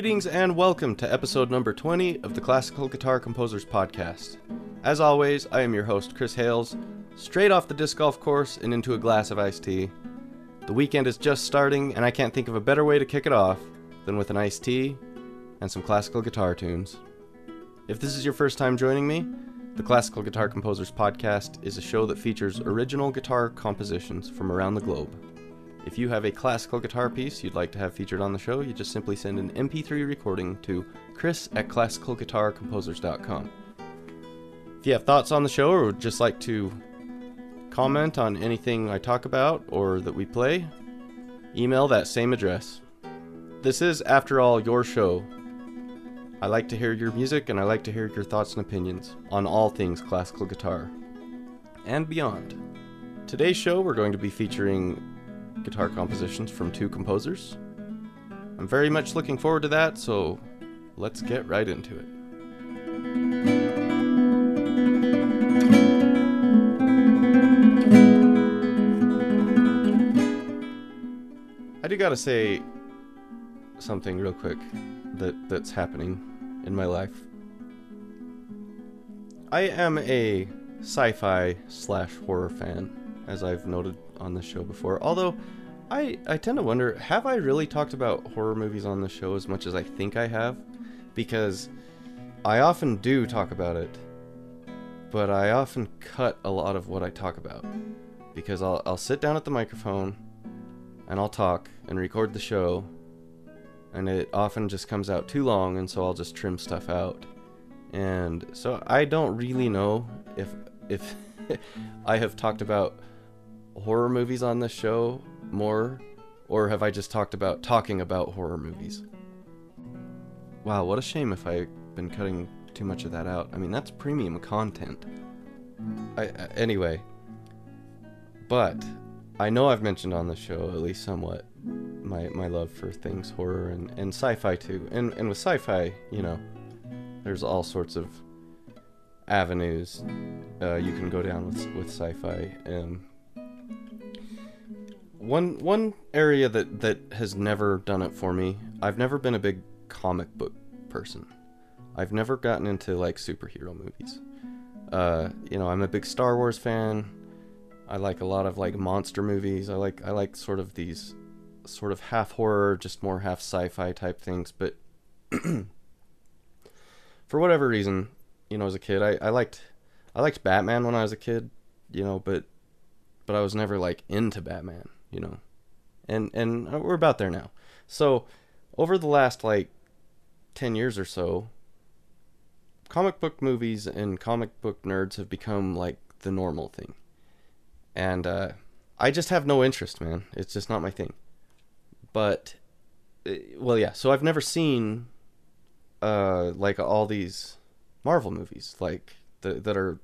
Greetings and welcome to episode number 20 of the Classical Guitar Composers Podcast. As always, I am your host, Chris Hales, straight off the disc golf course and into a glass of iced tea. The weekend is just starting, and I can't think of a better way to kick it off than with an iced tea and some classical guitar tunes. If this is your first time joining me, the Classical Guitar Composers Podcast is a show that features original guitar compositions from around the globe. If you have a classical guitar piece you'd like to have featured on the show, you just simply send an MP3 recording to chris@classicalguitarcomposers.com. If you have thoughts on the show or would just like to comment on anything I talk about or that we play, email that same address. This is, after all, your show. I like to hear your music and I like to hear your thoughts and opinions on all things classical guitar and beyond. Today's show we're going to be featuring guitar compositions from two composers. I'm very much looking forward to that, so let's get right into it. I do gotta say something real quick that's happening in my life. I am a sci-fi / horror fan, as I've noted on this show before, although I tend to wonder, have I really talked about horror movies on the show as much as I think I have? Because I often do talk about it, but I often cut a lot of what I talk about, because I'll sit down at the microphone and I'll talk and record the show, and it often just comes out too long, and so I'll just trim stuff out. And so I don't really know if I have talked about horror movies on this show more, or have I just talking about horror movies? Wow, what a shame if I've been cutting too much of that out. I mean, that's premium content. Anyway, but I know I've mentioned on the show, at least somewhat, my love for things horror and sci-fi too. And with sci-fi, you know, there's all sorts of avenues you can go down with sci-fi. One area that has never done it for me, I've never been a big comic book person. I've never gotten into like superhero movies. You know, I'm a big Star Wars fan. I like a lot of like monster movies. I like sort of these sort of half horror, just more half sci-fi type things. But for whatever reason, you know, as a kid, I liked Batman when I was a kid, you know, but I was never like into Batman, you know, and we're about there now. So over the last like 10 years or so, comic book movies and comic book nerds have become like the normal thing. And I just have no interest, man. It's just not my thing. But, well, yeah, so I've never seen like all these Marvel movies, like that are,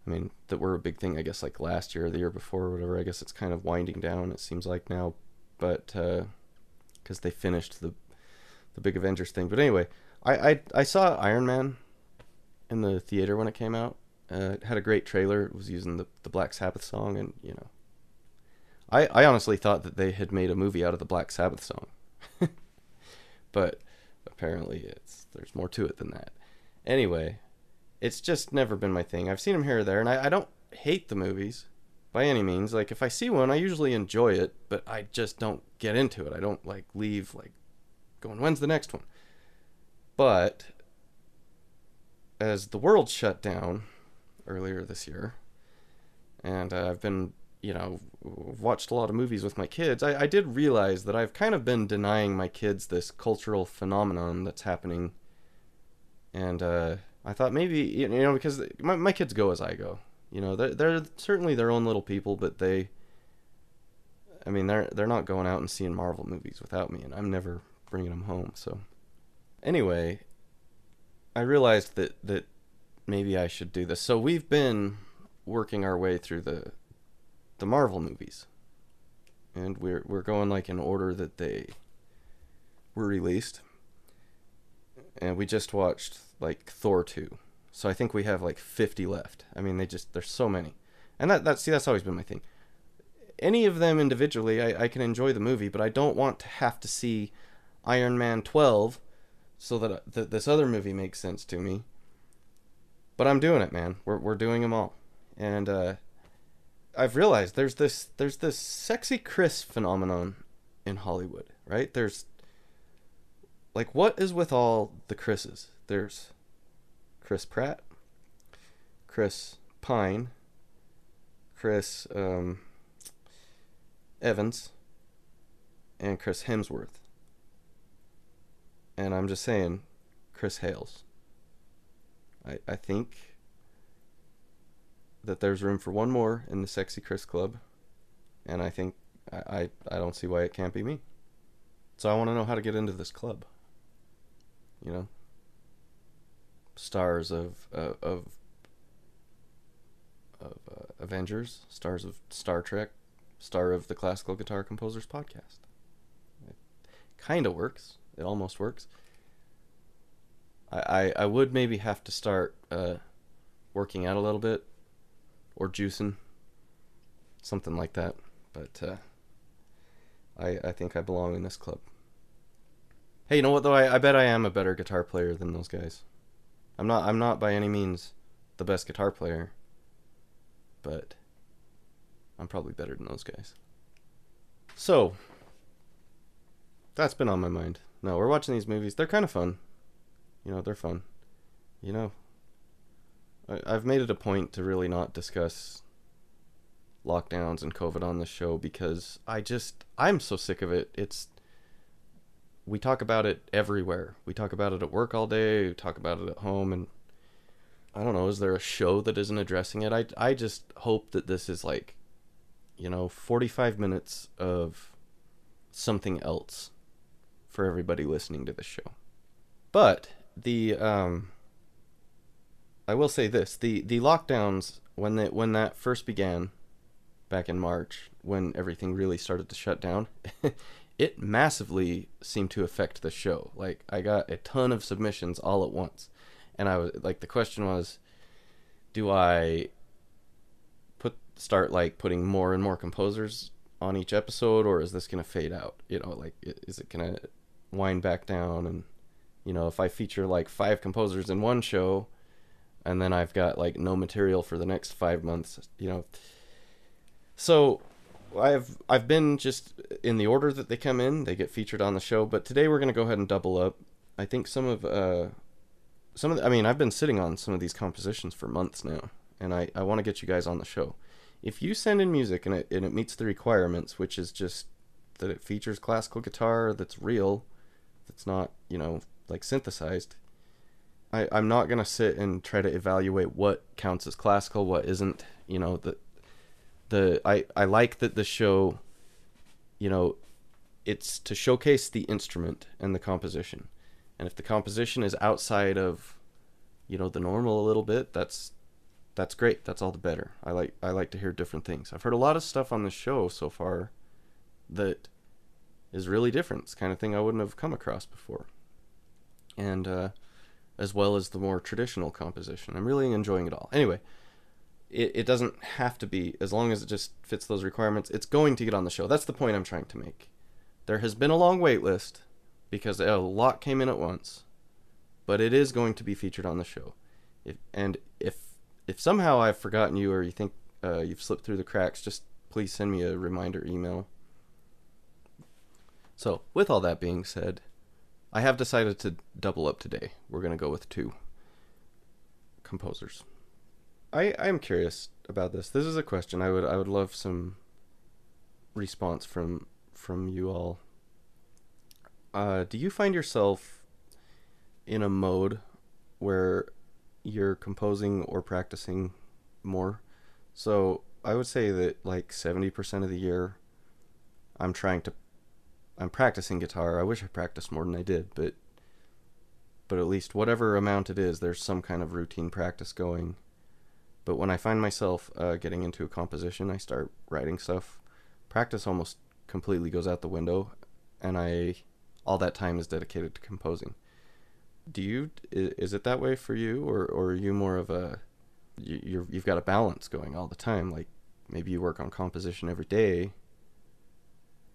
I mean, that were a big thing, I guess, like last year or the year before or whatever. I guess it's kind of winding down, it seems like now, but because they finished the big Avengers thing. But anyway, I saw Iron Man in the theater when it came out. It had a great trailer. It was using the Black Sabbath song, and you know, I honestly thought that they had made a movie out of the Black Sabbath song, but apparently there's more to it than that. Anyway, it's just never been my thing. I've seen them here or there, and I don't hate the movies by any means. Like, if I see one, I usually enjoy it, but I just don't get into it. I don't, like, leave, like, going, when's the next one? But as the world shut down earlier this year, and I've been, you know, watched a lot of movies with my kids, I did realize that I've kind of been denying my kids this cultural phenomenon that's happening. And I thought maybe, you know, because my kids go as I go. You know, they're certainly their own little people, but they're not going out and seeing Marvel movies without me, and I'm never bringing them home. So anyway, I realized that maybe I should do this. So we've been working our way through the Marvel movies, and we're going like in order that they were released. And we just watched like Thor 2. So I think we have like 50 left. I mean, there's so many. And that's always been my thing. Any of them individually, I can enjoy the movie, but I don't want to have to see Iron Man 12 so that this other movie makes sense to me. But I'm doing it, man. We're doing them all, and I've realized there's this sexy Chris phenomenon in Hollywood, right? There's like, what is with all the Chris's? There's Chris Pratt, Chris Pine, Chris Evans, and Chris Hemsworth. And I'm just saying, Chris Hales. I think that there's room for one more in the Sexy Chris Club. And I think I don't see why it can't be me. So I want to know how to get into this club. You know? Stars of Avengers, stars of Star Trek, star of the Classical Guitar Composers podcast. It kind of works. It almost works. I would maybe have to start working out a little bit, or juicing, something like that. But I think I belong in this club. Hey, you know what though? I bet I am a better guitar player than those guys. I'm not by any means the best guitar player, but I'm probably better than those guys. So that's been on my mind. No, we're watching these movies. They're kind of fun. You know, they're fun. You know, I've made it a point to really not discuss lockdowns and COVID on this show because I'm so sick of it. We talk about it everywhere. We talk about it at work all day. We talk about it at home, and I don't know, is there a show that isn't addressing it? I just hope that this is like, 45 minutes of something else for everybody listening to this show. But I will say this, the lockdowns, when that first began back in March, when everything really started to shut down, it massively seemed to affect the show. Like, I got a ton of submissions all at once. And I was like, the question was, do I start like putting more and more composers on each episode, or is this going to fade out? Like, is it going to wind back down? And, if I feature like 5 composers in one show, and then I've got like no material for the next 5 months, So I've been just in the order that they come in, they get featured on the show. But today we're going to go ahead and double up. I think I've been sitting on some of these compositions for months now, and I want to get you guys on the show. If you send in music and it meets the requirements, which is just that it features classical guitar that's real, that's not, like synthesized, I'm not going to sit and try to evaluate what counts as classical, what isn't. I like that the show, it's to showcase the instrument and the composition. And if the composition is outside of, the normal a little bit, that's great. That's all the better. I like to hear different things. I've heard a lot of stuff on the show so far that is really different. It's the kind of thing I wouldn't have come across before. And as well as the more traditional composition. I'm really enjoying it all. Anyway, it doesn't have to be, as long as it just fits those requirements, it's going to get on the show. That's the point I'm trying to make. There has been a long wait list because a lot came in at once, but it is going to be featured on the show. If somehow I've forgotten you, or you think you've slipped through the cracks, just please send me a reminder email. So, with all that being said, I have decided to double up today. We're going to go with 2 composers. I am curious about this. This is a question. I would love some response from you all. Do you find yourself in a mode where you're composing or practicing more? So I would say that like 70% of the year I'm practicing guitar. I wish I practiced more than I did, but at least whatever amount it is, there's some kind of routine practice going. But when I find myself getting into a composition, I start writing stuff. Practice almost completely goes out the window, and all that time is dedicated to composing. Is it that way for you, or are you more of you've got a balance going all the time? Like, maybe you work on composition every day,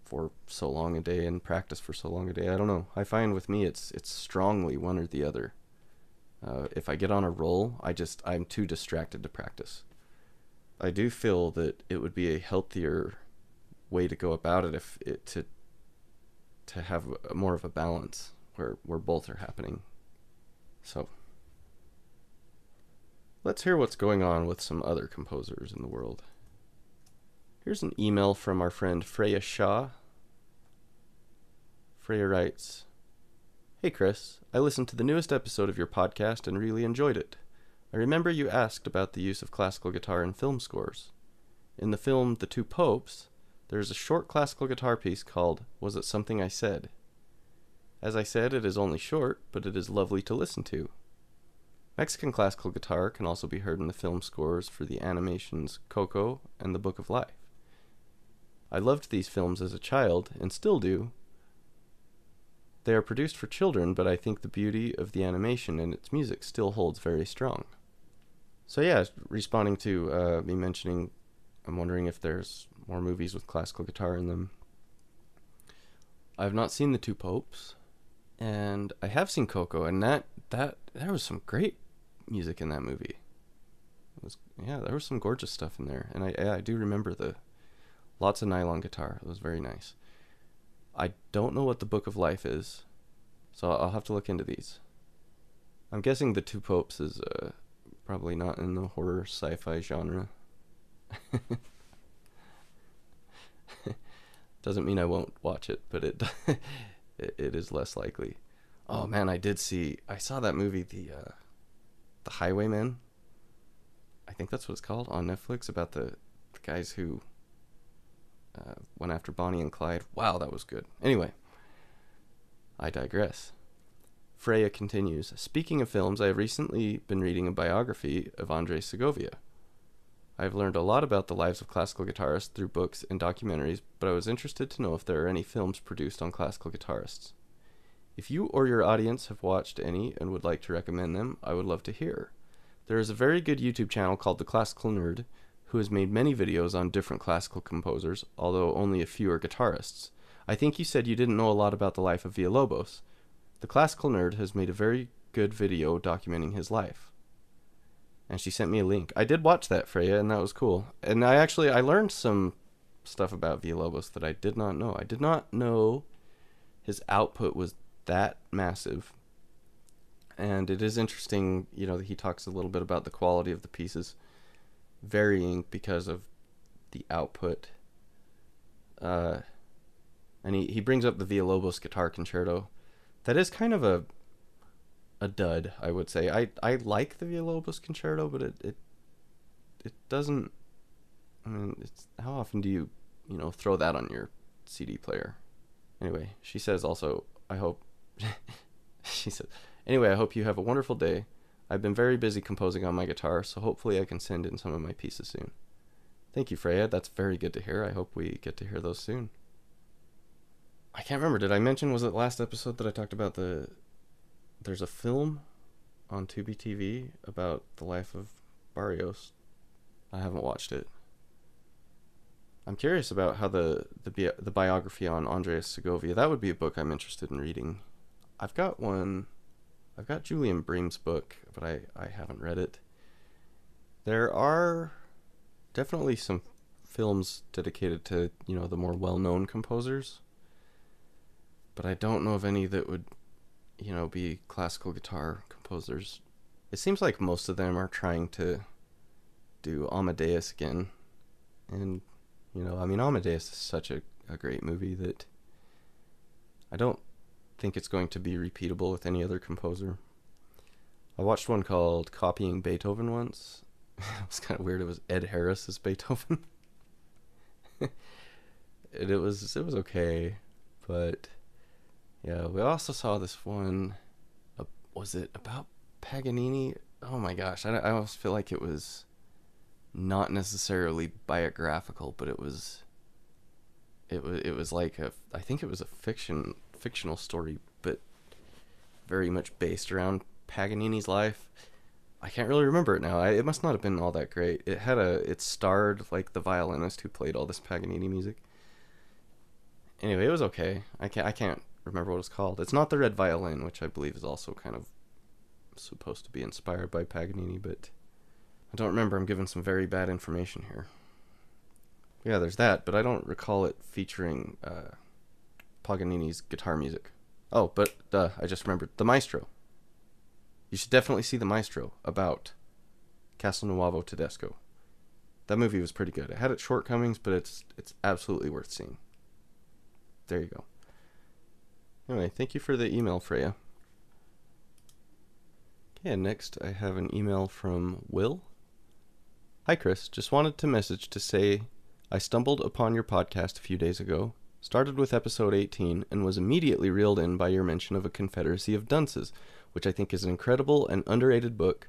for so long a day and practice for so long a day. I don't know. I find with me it's strongly one or the other. If I get on a roll, I'm too distracted to practice. I do feel that it would be a healthier way to go about it if it to have more of a balance where both are happening. So let's hear what's going on with some other composers in the world. Here's an email from our friend Freya Shaw. Freya writes, "Hey Chris, I listened to the newest episode of your podcast and really enjoyed it. I remember you asked about the use of classical guitar in film scores. In the film The Two Popes, there is a short classical guitar piece called Was It Something I Said? As I said, it is only short, but it is lovely to listen to. Mexican classical guitar can also be heard in the film scores for the animations Coco and The Book of Life. I loved these films as a child, and still do. They are produced for children, but I think the beauty of the animation and its music still holds very strong." So yeah, responding to me mentioning, I'm wondering if there's more movies with classical guitar in them. I've not seen The Two Popes, and I have seen Coco, and that there was some great music in that movie. There was some gorgeous stuff in there, and I do remember lots of nylon guitar. It was very nice. I don't know what The Book of Life is, so I'll have to look into these. I'm guessing The Two Popes is probably not in the horror sci-fi genre. Doesn't mean I won't watch it, but it is less likely. Oh man, I saw that movie, the Highwayman. I think that's what it's called, on Netflix, about the guys who went after Bonnie and Clyde. Wow, that was good. Anyway, I digress. Freya continues, "Speaking of films, I have recently been reading a biography of Andres Segovia. I have learned a lot about the lives of classical guitarists through books and documentaries, but I was interested to know if there are any films produced on classical guitarists. If you or your audience have watched any and would like to recommend them, I would love to hear. There is a very good YouTube channel called The Classical Nerd, who has made many videos on different classical composers, although only a few are guitarists. I think you said you didn't know a lot about the life of Villalobos. The Classical Nerd has made a very good video documenting his life." And she sent me a link. I did watch that, Freya, and that was cool. And I learned some stuff about Villalobos that I did not know. I did not know his output was that massive. And it is interesting, that he talks a little bit about the quality of the pieces varying because of the output. And he brings up the Villalobos guitar concerto. That is kind of a dud, I would say. I like the Villalobos concerto, but it doesn't. I mean, how often do you throw that on your CD player? Anyway, she says also, I hope. She said, "Anyway, I hope you have a wonderful day. I've been very busy composing on my guitar, so hopefully I can send in some of my pieces soon." Thank you, Freya. That's very good to hear. I hope we get to hear those soon. I can't remember. Did I mention, was it last episode that I talked about there's a film on Tubi TV about the life of Barrios? I haven't watched it. I'm curious about how the biography on Andres Segovia, that would be a book I'm interested in reading. I've got Julian Bream's book, but I haven't read it. There are definitely some films dedicated to, the more well-known composers, but I don't know of any that would, be classical guitar composers. It seems like most of them are trying to do Amadeus again. And, Amadeus is such a great movie that I don't think it's going to be repeatable with any other composer. I watched one called Copying Beethoven once. It was kind of weird. It was Ed Harris as Beethoven. And it was okay, but yeah, we also saw this one. Was it about Paganini? Oh my gosh, I almost feel like it was not necessarily biographical, but it was like I think it was a fictional story, but very much based around Paganini's life. I can't really remember it now. It must not have been all that great. It starred like the violinist who played all this Paganini music. Anyway, it was okay. I can't remember what it's called. It's not the Red Violin, which I believe is also kind of supposed to be inspired by Paganini, but I don't remember. I'm giving some very bad information here. Yeah, there's that, but I don't recall it featuring Paganini's guitar music. Oh, but I just remembered the Maestro. You should definitely see the Maestro, about Castelnuovo Tedesco. That movie was pretty good. It had its shortcomings, but it's absolutely worth seeing. There you go. Anyway, thank you for the email, Freya. Okay, next I have an email from Will. Hi, Chris. Just wanted to message to say I stumbled upon your podcast a few days ago, started with episode 18, and was immediately reeled in by your mention of A Confederacy of Dunces, which I think is an incredible and underrated book,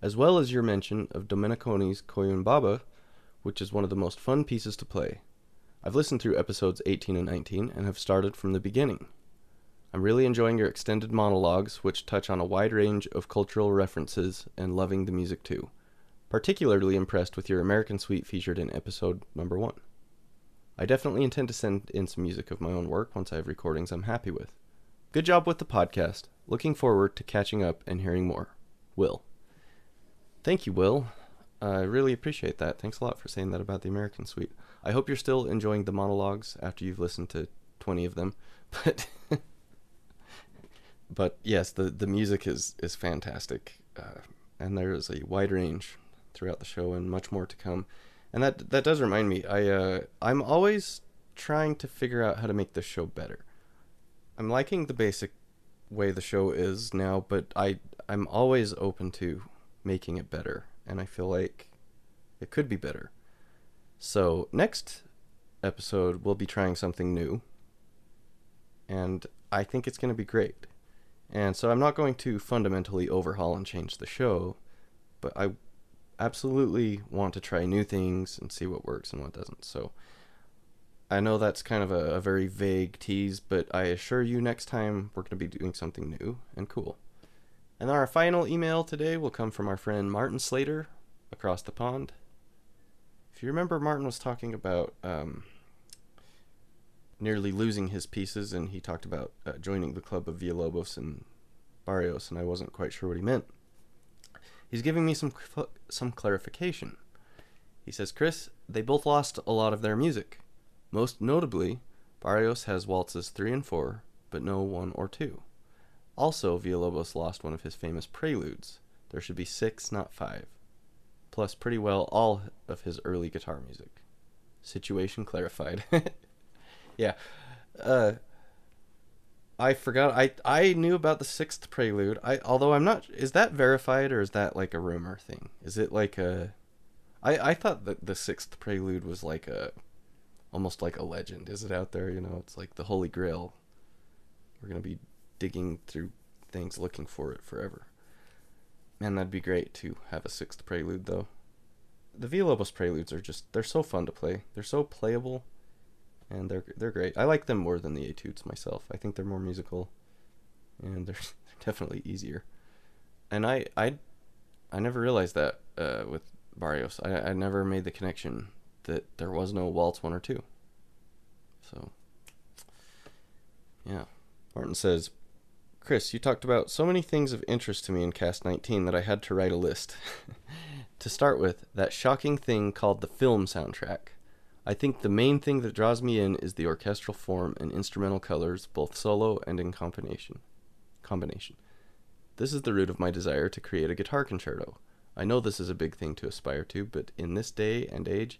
as well as your mention of Domenicone's Koyun Baba, which is one of the most fun pieces to play. I've listened through episodes 18 and 19 and have started from the beginning. I'm really enjoying your extended monologues, which touch on a wide range of cultural references, and loving the music too. Particularly impressed with your American Suite featured in episode number 1. I definitely intend to send in some music of my own work once I have recordings I'm happy with. Good job with the podcast. Looking forward to catching up and hearing more. Will. Thank you, Will. I really appreciate that. Thanks a lot for saying that about the American Suite. I hope you're still enjoying the monologues after you've listened to 20 of them. But yes, the music is fantastic. And there is a wide range throughout the show and much more to come. And that does remind me, I'm always trying to figure out how to make this show better. I'm liking the basic way the show is now, but I'm always open to making it better, and I feel like it could be better. So next episode we'll be trying something new, and I think it's going to be great. And so I'm not going to fundamentally overhaul and change the show, but I absolutely want to try new things and see what works and what doesn't. So I know that's kind of a very vague tease, but I assure you next time we're going to be doing something new and cool. And our final email today will come from our friend Martin Slater across the pond. If you remember, Martin was talking about nearly losing his pieces, and he talked about joining the club of Villalobos and Barrios, and I wasn't quite sure what he meant. He's giving me some clarification. He says, Chris, they both lost a lot of their music. Most notably, Barrios has waltzes 3 and 4, but no 1 or 2. Also, Villalobos lost one of his famous preludes. There should be 6, not 5. Plus, pretty well all of his early guitar music. Situation clarified. Yeah. I forgot. I knew about the 6th prelude. Although I'm not. Is that verified, or is that like a rumor thing? Is it like a? I thought that the 6th prelude was like almost like a legend. Is it out there? You know, it's like the Holy Grail. We're gonna be digging through things looking for it forever. Man, that'd be great to have a 6th prelude, though. The Villalobos preludes are they're so fun to play. They're so playable, and they're great. I like them more than the etudes myself. I think they're more musical, and they're definitely easier. And I never realized that with Barrios. I never made the connection that there was no waltz 1 or 2. So, yeah. Martin says, Chris, you talked about so many things of interest to me in Cast 19 that I had to write a list. To start with, that shocking thing called the film soundtrack. I think the main thing that draws me in is the orchestral form and instrumental colors, both solo and in combination. This is the root of my desire to create a guitar concerto. I know this is a big thing to aspire to, but in this day and age,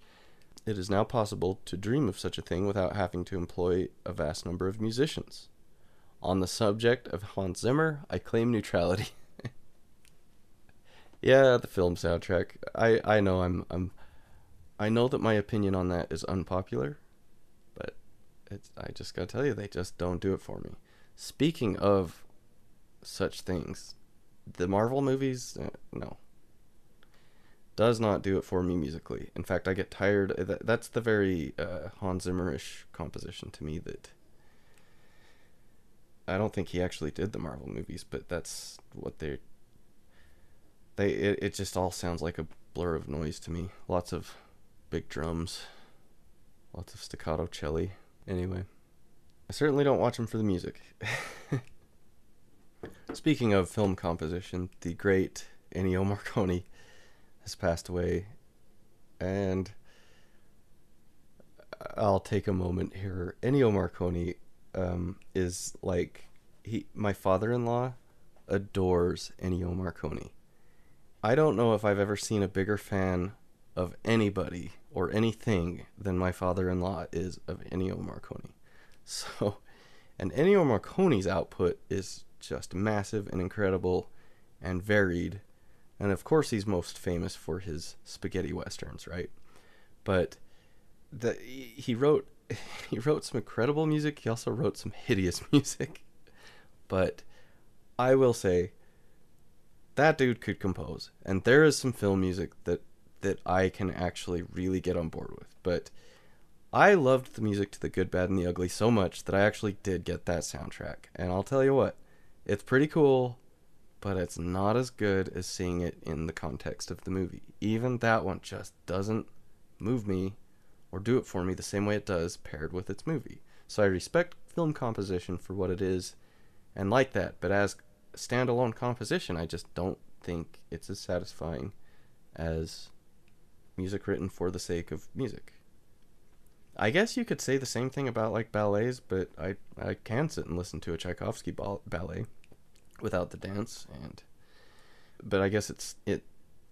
it is now possible to dream of such a thing without having to employ a vast number of musicians. On the subject of Hans Zimmer, I claim neutrality. Yeah, the film soundtrack. I know I know that my opinion on that is unpopular, but I just gotta tell you, they just don't do it for me. Speaking of such things, the Marvel movies, no. Does not do it for me musically. In fact, I get tired. That's the very Hans Zimmer-ish composition to me that I don't think he actually did the Marvel movies, but that's what it just all sounds like a blur of noise to me. Lots of big drums, lots of staccato cello. Anyway, I certainly don't watch them for the music. Speaking of film composition, the great Ennio Morricone has passed away, and I'll take a moment here. Ennio Morricone is like my father-in-law adores Ennio Morricone. I don't know if I've ever seen a bigger fan of anybody or anything than my father-in-law is of Ennio Morricone. So, and Ennio Morricone's output is just massive and incredible and varied. And of course he's most famous for his spaghetti westerns, right? But he wrote he wrote some incredible music. He also wrote some hideous music. But I will say that dude could compose, and there is some film music that I can actually really get on board with. But I loved the music to The Good, Bad, and the Ugly so much that I actually did get that soundtrack. And I'll tell you what, it's pretty cool, but it's not as good as seeing it in the context of the movie. Even that one just doesn't move me or do it for me the same way it does paired with its movie. So I respect film composition for what it is and like that, but as standalone composition, I just don't think it's as satisfying as music written for the sake of music. I guess you could say the same thing about like ballets, but I can sit and listen to a Tchaikovsky ballet without the dance, but I guess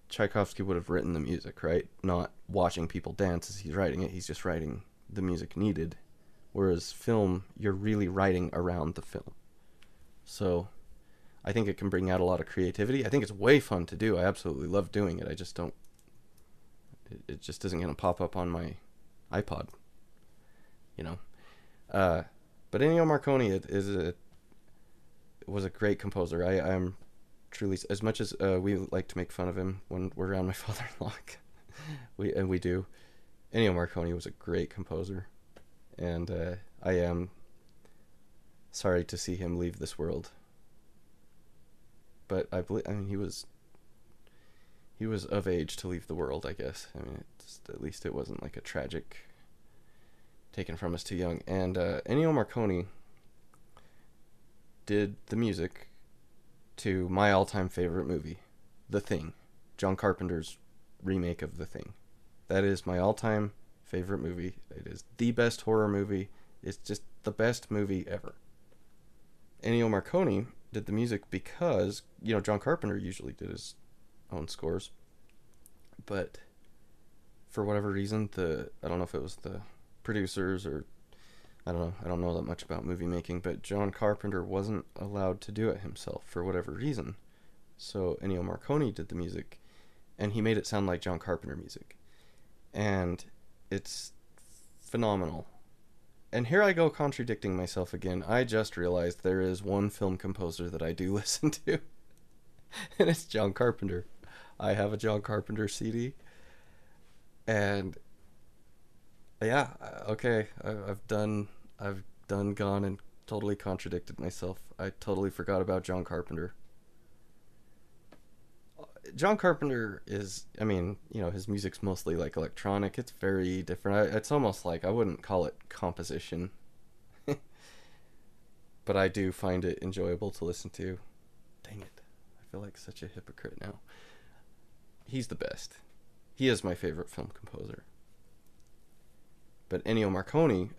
Tchaikovsky would have written the music, right? Not watching people dance as he's writing it. He's just writing the music needed. Whereas film, you're really writing around the film. So I think it can bring out a lot of creativity. I think it's way fun to do. I absolutely love doing it. I just don't... It just isn't going to pop up on my iPod, you know. But Ennio Morricone was a great composer. I'm truly... As much as we like to make fun of him when we're around my father-in-law, we do. Ennio Morricone was a great composer. And I am sorry to see him leave this world. But I mean, he was of age to leave the world, I guess. I mean, at least it wasn't like a tragic taken from us too young. And Ennio Morricone did the music to my all-time favorite movie, The Thing, John Carpenter's remake of The Thing. That is my all-time favorite movie. It is the best horror movie. It's just the best movie ever. Ennio Morricone did the music because, John Carpenter usually did his own scores, but for whatever reason, I don't know if it was the producers or I don't know that much about movie making, but John Carpenter wasn't allowed to do it himself for whatever reason. So Ennio Morricone did the music, and he made it sound like John Carpenter music, and it's phenomenal. And here I go contradicting myself again. I just realized there is one film composer that I do listen to, and it's John Carpenter. I have a John Carpenter CD, and yeah, okay, I've done gone and totally contradicted myself. I totally forgot about John Carpenter. John Carpenter is, I mean, his music's mostly like electronic. It's very different. It's almost like I wouldn't call it composition, but I do find it enjoyable to listen to. Dang it, I feel like such a hypocrite now. He's the best. He is my favorite film composer. But Ennio Morricone,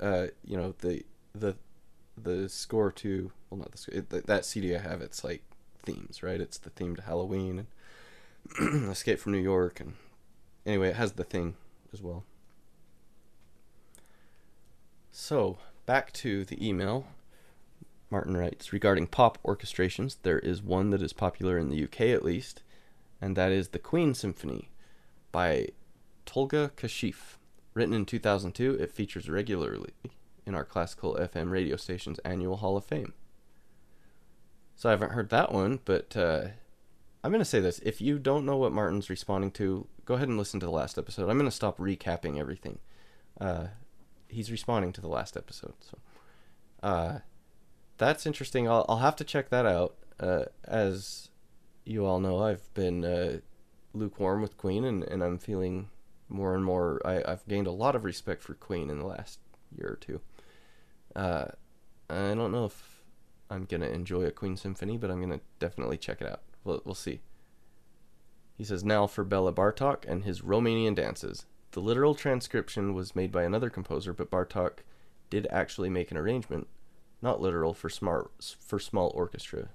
the score to, well, not the score, that CD I have, it's like themes, right? It's the theme to Halloween and Escape from New York, and anyway, it has The Thing as well. So, back to the email. Martin writes, regarding pop orchestrations, there is one that is popular in the UK at least, and that is the Queen Symphony by Tolga Kashif. Written in 2002, it features regularly in our classical FM radio station's annual Hall of Fame. So I haven't heard that one, but I'm going to say this. If you don't know what Martin's responding to, go ahead and listen to the last episode. I'm going to stop recapping everything. He's responding to the last episode. So that's interesting. I'll have to check that out. As you all know, I've been lukewarm with Queen, and I'm feeling more and more... I've gained a lot of respect for Queen in the last year or two. I don't know if I'm going to enjoy a Queen symphony, but I'm going to definitely check it out. We'll see. He says, now for Bela Bartok and his Romanian dances. The literal transcription was made by another composer, but Bartok did actually make an arrangement, not literal, for small orchestra.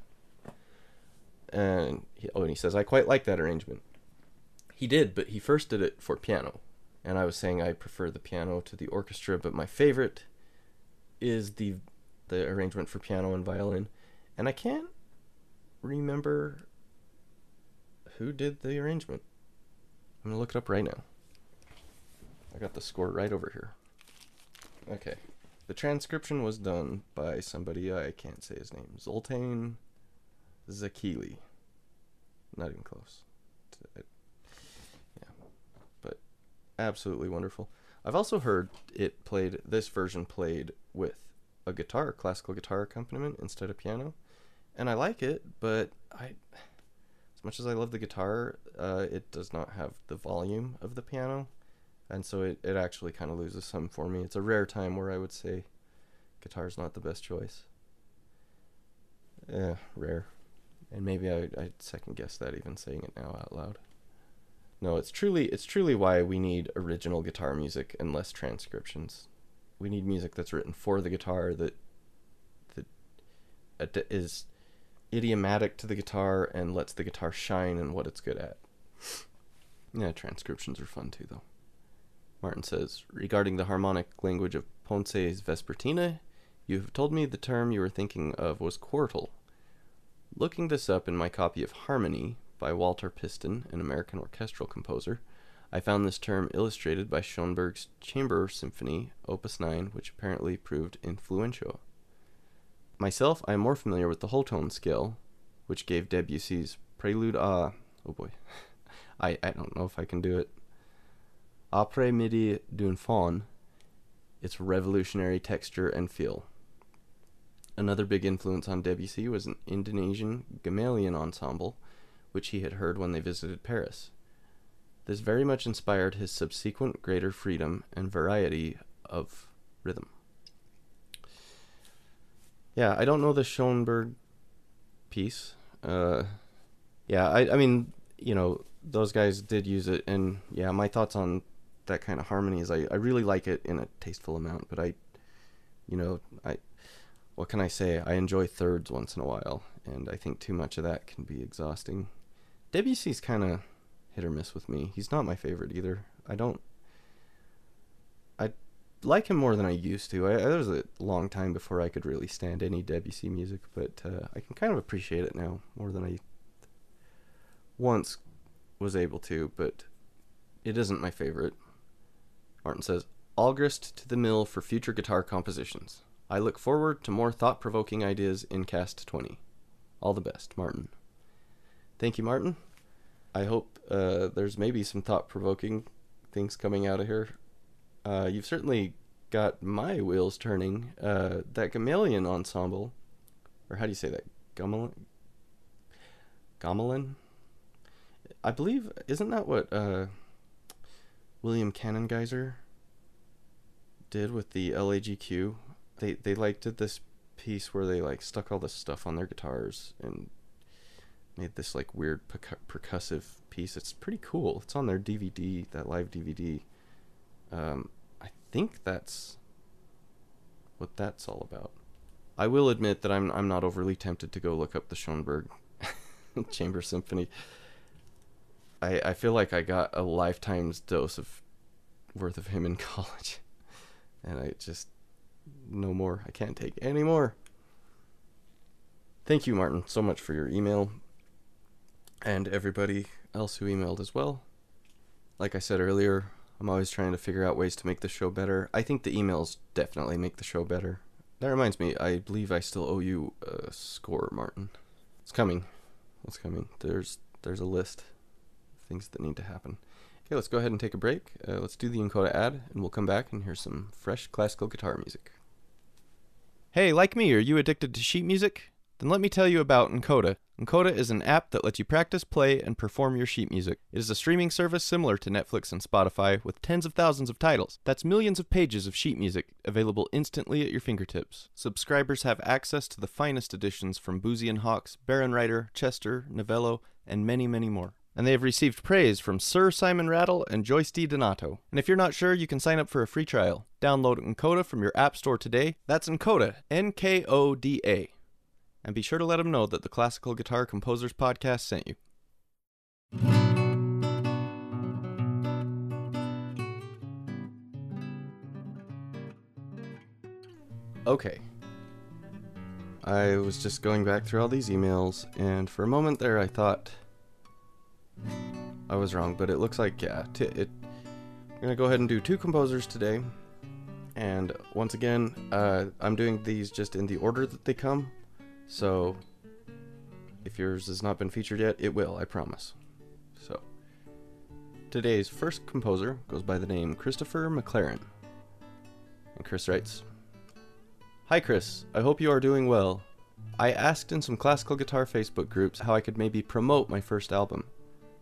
And he says, I quite like that arrangement. He did, but he first did it for piano. And I was saying I prefer the piano to the orchestra, but my favorite is the arrangement for piano and violin. And I can't remember who did the arrangement. I'm going to look it up right now. I got the score right over here. Okay. The transcription was done by somebody, I can't say his name, Zoltán Zakili. Not even close. Yeah. But absolutely wonderful. I've also heard this version played with a guitar, classical guitar accompaniment instead of piano. And I like it, but as much as I love the guitar, it does not have the volume of the piano. And so it actually kind of loses some for me. It's a rare time where I would say guitar's not the best choice. Rare. And maybe I'd second guess that even saying it now out loud. No, it's truly why we need original guitar music and less transcriptions. We need music that's written for the guitar that is idiomatic to the guitar and lets the guitar shine in what it's good at. Yeah, transcriptions are fun too, though. Martin says, regarding the harmonic language of Ponce's Vespertina, you have told me the term you were thinking of was quartal. Looking this up in my copy of Harmony by Walter Piston, an American orchestral composer, I found this term illustrated by Schoenberg's Chamber Symphony, Opus 9, which apparently proved influential. Myself, I am more familiar with the whole tone scale, which gave Debussy's Prelude à... Oh boy. I don't know if I can do it. Après-midi d'un faun, its revolutionary texture and feel. Another big influence on Debussy was an Indonesian Gamelan ensemble, which he had heard when they visited Paris. This very much inspired his subsequent greater freedom and variety of rhythm. Yeah, I don't know the Schoenberg piece. I mean, those guys did use it, and yeah, my thoughts on that kind of harmony is I really like it in a tasteful amount, but what can I say? I enjoy thirds once in a while, and I think too much of that can be exhausting. Debussy's kind of hit or miss with me. He's not my favorite either. I like him more than I used to. There was a long time before I could really stand any Debussy music, but I can kind of appreciate it now more than I once was able to, but it isn't my favorite. Martin says, Algrist to the mill for future guitar compositions. I look forward to more thought-provoking ideas in Cast 20. All the best, Martin. Thank you, Martin. I hope there's maybe some thought-provoking things coming out of here. You've certainly got my wheels turning. That Gamelan ensemble, or how do you say that? Gamelan? I believe, isn't that what William Cannongeiser did with the LAGQ? They did this piece where they stuck all this stuff on their guitars and made this weird percussive piece. It's pretty cool. It's on their DVD, that live DVD. I think that's what that's all about. I will admit that I'm not overly tempted to go look up the Schoenberg Chamber Symphony. I feel like I got a lifetime's dose worth of him in college, and I just no more. I can't take any more. Thank you, Martin, so much for your email, and everybody else who emailed as well. Like I said earlier, I'm always trying to figure out ways to make the show better. I think the emails definitely make the show better. That reminds me, I believe I still owe you a score, Martin. It's coming. It's coming. There's a list of things that need to happen. Okay, let's go ahead and take a break. Let's do the Encoda ad, and we'll come back and hear some fresh classical guitar music. Hey, like me, are you addicted to sheet music? Then let me tell you about Encoda. Encoda is an app that lets you practice, play, and perform your sheet music. It is a streaming service similar to Netflix and Spotify with tens of thousands of titles. That's millions of pages of sheet music available instantly at your fingertips. Subscribers have access to the finest editions from Boozy and Hawkes, Baron Reiter, Chester, Novello, and many, many more. And they have received praise from Sir Simon Rattle and Joyce D. Donato. And if you're not sure, you can sign up for a free trial. Download Encoda from your app store today. That's Encoda, Nkoda. And be sure to let them know that the Classical Guitar Composers Podcast sent you. Okay. I was just going back through all these emails, and for a moment there I thought I was wrong, but it looks like, yeah, we're going to go ahead and do 2 composers today. And once again, I'm doing these just in the order that they come. So, if yours has not been featured yet, it will, I promise. So, today's first composer goes by the name Christopher Mclaren. And Chris writes, "Hi Chris, I hope you are doing well. I asked in some classical guitar Facebook groups how I could maybe promote my first album.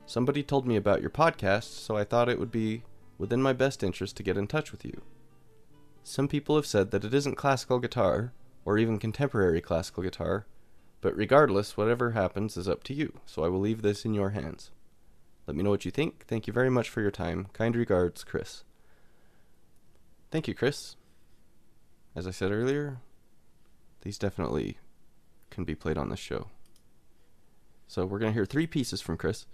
Somebody told me about your podcast, so I thought it would be within my best interest to get in touch with you. Some people have said that it isn't classical guitar, or even contemporary classical guitar, but regardless, whatever happens is up to you, so I will leave this in your hands. Let me know what you think. Thank you very much for your time. Kind regards, Chris." Thank you, Chris. As I said earlier, these definitely can be played on this show. So we're going to hear 3 pieces from Chris.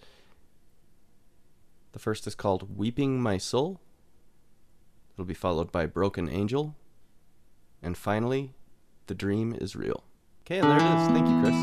The first is called Weeping My Soul. It'll be followed by Broken Angel. And finally, The Dream is Real. Okay, and there it is. Thank you, Chris.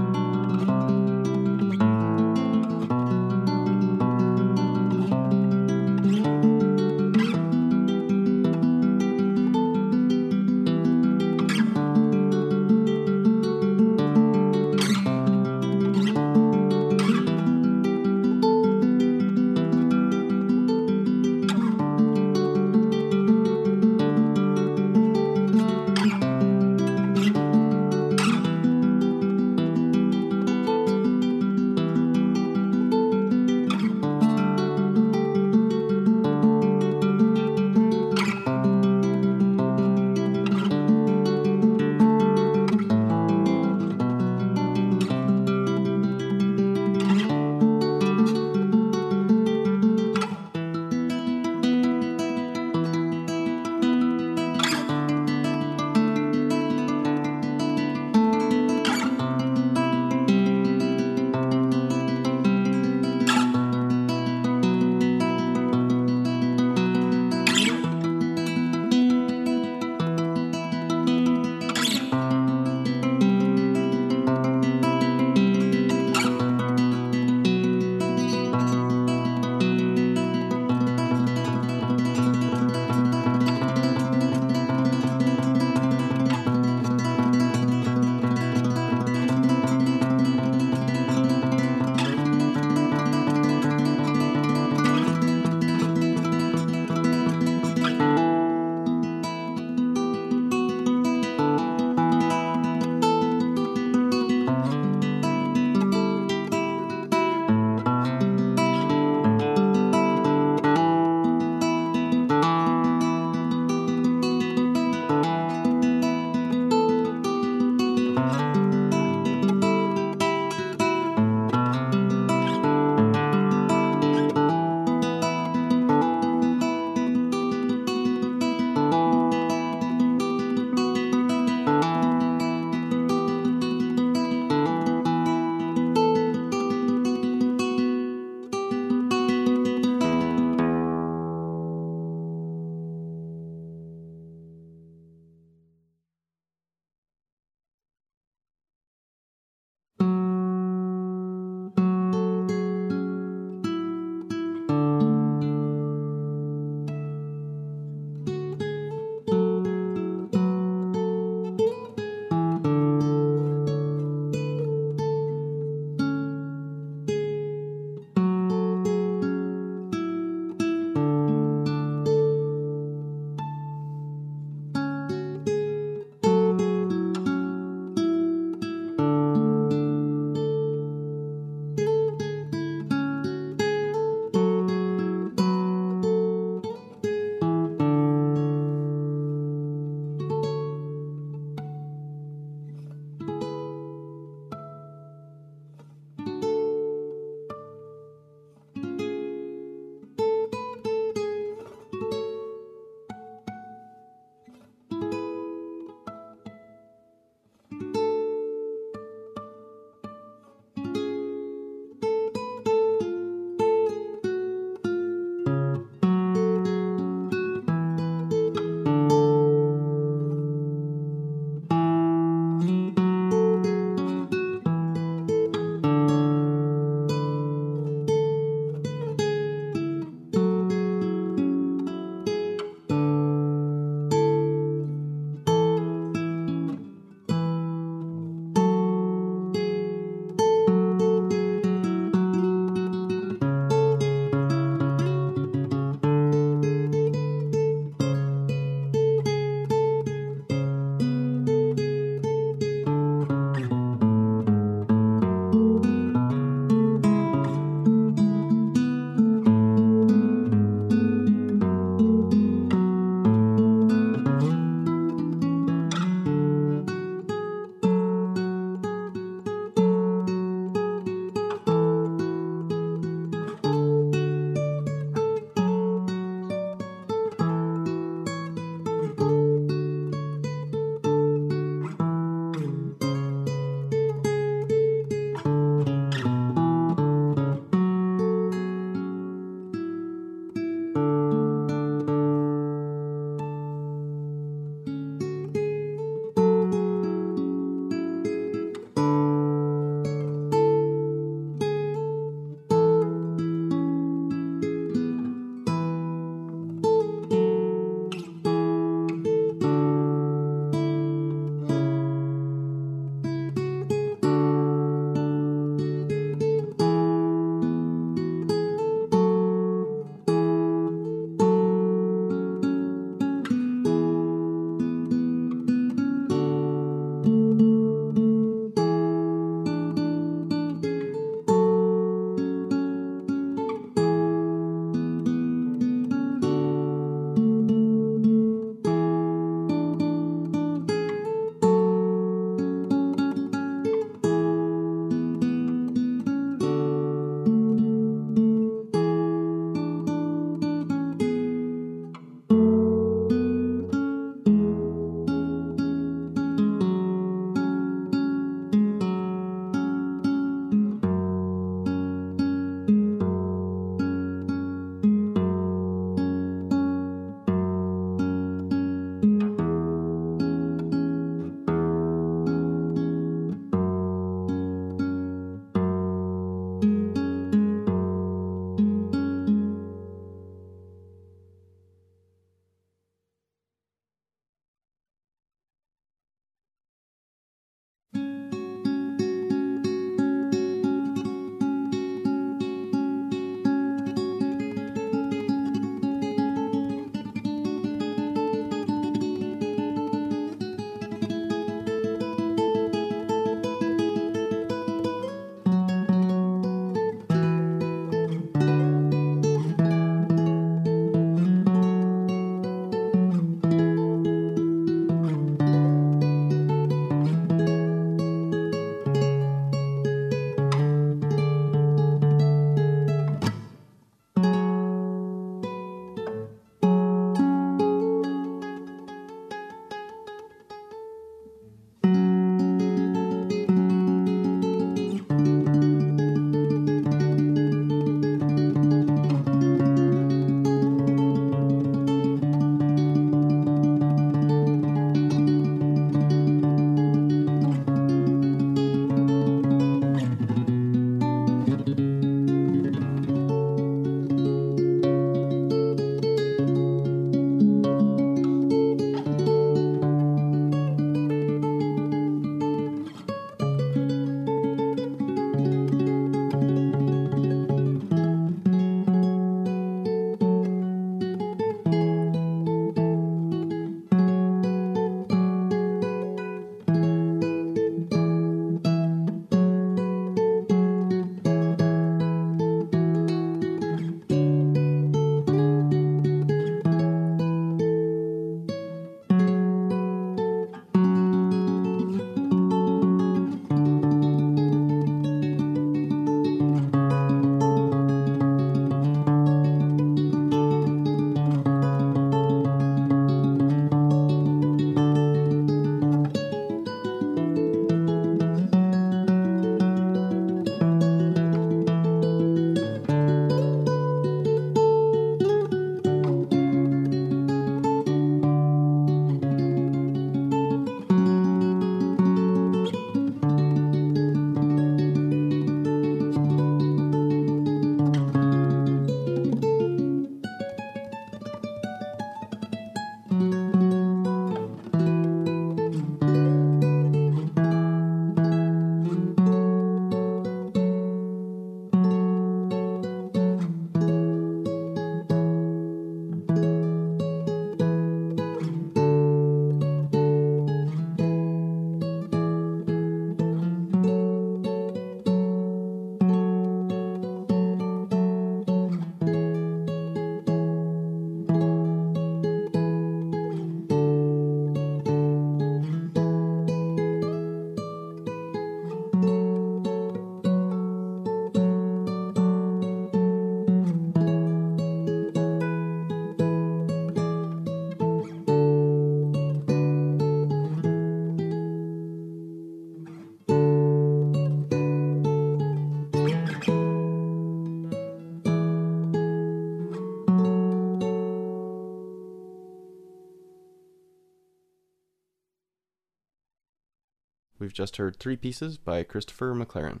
We've just heard 3 pieces by Christopher Mclaren.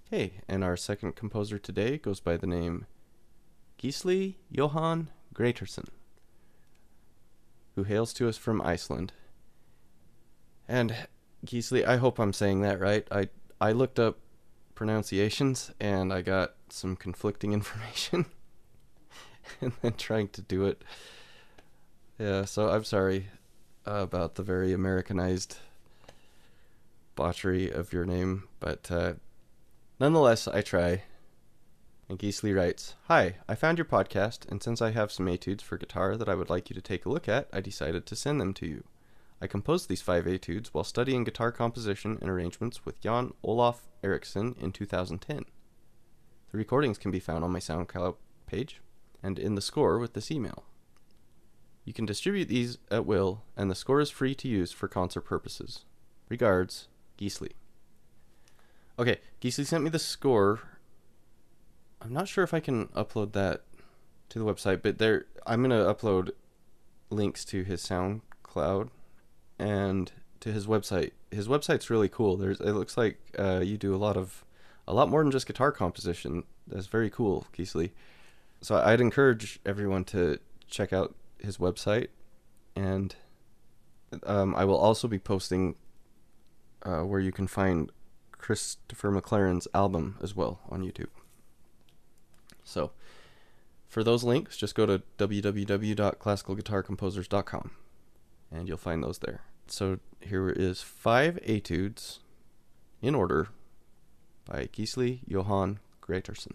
Okay, and our second composer today goes by the name Gísli Jóhann Grétarsson, who hails to us from Iceland. And Gísli, I hope I'm saying that right. I looked up pronunciations and I got some conflicting information and then trying to do it. Yeah, so I'm sorry about the very Americanized botchery of your name, but nonetheless, I try. And Gísli writes, "Hi, I found your podcast, and since I have some etudes for guitar that I would like you to take a look at, I decided to send them to you. I composed these 5 etudes while studying guitar composition and arrangements with Jan Olaf Eriksson in 2010. The recordings can be found on my SoundCloud page and in the score with this email. You can distribute these at will, and the score is free to use for concert purposes. Regards, Gísli." Okay, Gísli sent me the score. I'm not sure if I can upload that to the website, but I'm going to upload links to his SoundCloud and to his website. His website's really cool. It looks like you do a lot more than just guitar composition. That's very cool, Gísli. So I'd encourage everyone to check out his website, and I will also be posting where you can find Christopher Mclaren's album as well on YouTube. So for those links, just go to www.classicalguitarcomposers.com and you'll find those there. So here is 5 etudes in order by Gísli Jóhann Grétarsson.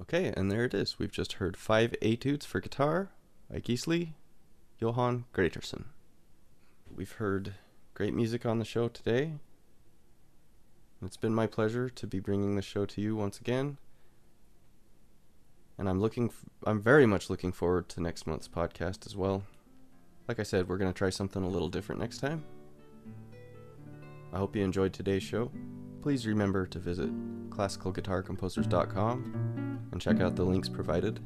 Okay, and there it is. We've just heard 5 Etudes for guitar by Gísli Jóhann Grétarsson. We've heard great music on the show today. It's been my pleasure to be bringing the show to you once again. And I'm very much looking forward to next month's podcast as well. Like I said, we're going to try something a little different next time. I hope you enjoyed today's show. Please remember to visit classicalguitarcomposers.com and check out the links provided.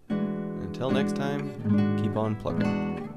Until next time, keep on plugging.